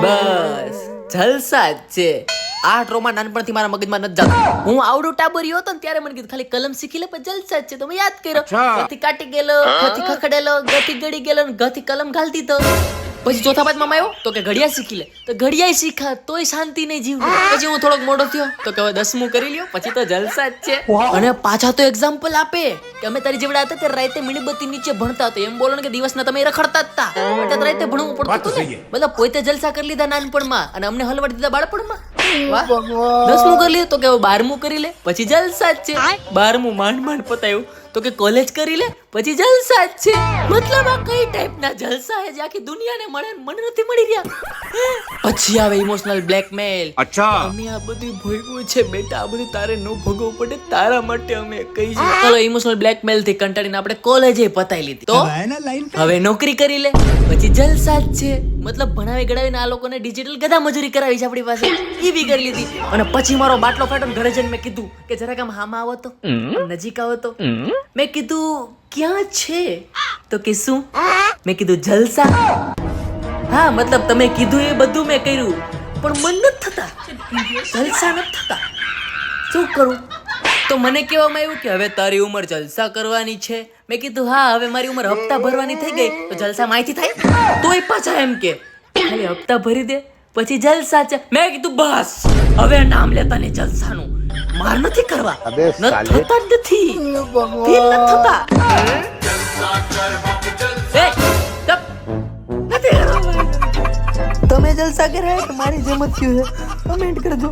બસ જલસા જ છે. આ ટ્રોમા નાનપણથી મારા મગજમાં નથી જતો. હું આવડો ટાબરિયો હતો ને ત્યારે મને કીધું ખાલી કલમ શીખી લે પણ જલસા જ છે. તો મેં યાદ કર્યો. ગથી કાટી ગયેલો, ગથી ખખડેલો, ગથી ગળી ગયેલો, ગથી કલમ ઘાલતી તો. પછી ચોથા પાંચમાં આવ્યો તો કે ઘડિયા શીખી લે. તો ઘડિયા શીખા તોય શાંતિ નહીં જીવ. પછી હું થોડોક મોટો થયો તો કે હવે 10મું કરી લ્યો પછી તો જલસા જ છે. અને પાછા તો એક્ઝામ્પલ આપે કે અમે તારી જેવડા હતા ત્યારે રાતે મીણબત્તી નીચે ભણતા હતા. એમ બોલો ને કે દિવસના તમે રખડતા જ હતા એટલે રાતે ભણવું પડતું હતું ને. મતલબ પોતે જલસા કરી લીધા નાનપણમાં અને અમને હલવાડી દીધા બાળપણમાં. 10મું કરી લે તો કે 12મું કરી લે પછી જલસા જ છે. 12મું માંડ માંડ પતાયું તો કે કોલેજ કરી લે પછી જલસા જ છે. મતલબ આ કઈ ટાઈપના જલસા હે જે આખી દુનિયાને મળે મને નથી મળી રહ્યા. પછી આવે ઇમોશનલ બ્લેકમેલ. અમે આ બધું ભોગવું છે બેટા, આ બધું તારે ન ભોગવવું પડે તારા માટે અમે કહી છે. ચલો ઇમોશનલ બ્લેકમેલ થી કંટાળીને આપણે કોલેજે પતાઈ લીધી. તો હવે નોકરી કરી લે પછી જલસા જ છે. મતલબ ભણાવી ગણાવીને આ લોકોને ડિજિટલ ગધા મજૂરી કરાવી છે આપણી પાસે એ બી કરી લીધી. અને પછી મારો બાટલો ફાટ્યો ઘરે જઈને મેં કીધું કે જરાક આમ હામાં આવો તો, નજીક આવો તો. મેં કીધું ક્યાં છે તો કે શું? મેં કીધું જલસા. હા મતલબ તમે કીધું એ બધું મેં કર્યું પણ મન નથી થતા, જલસા નથી થતા. શું કરું? તો મને કહેવામાં આવ્યું કે હવે તારી ઉંમર જલસા કરવાની છે. મેં કીધું હા હવે મારી ઉંમર હપ્તા ભરવાની થઈ ગઈ તો જલસા માહિતી થાય. તોય પાછા એમ કે ખાલી હપ્તા ભરી દે પછી જલસા છે. મેં કીધું બસ હવે નામ લેતા ને જલસાનું માર નથી કરવા. થતા નથી, ફીલ નથી થતા. તમે જલસા કર્યા કે મારી જેમ જ થયું છે? કમેન્ટ કરજો.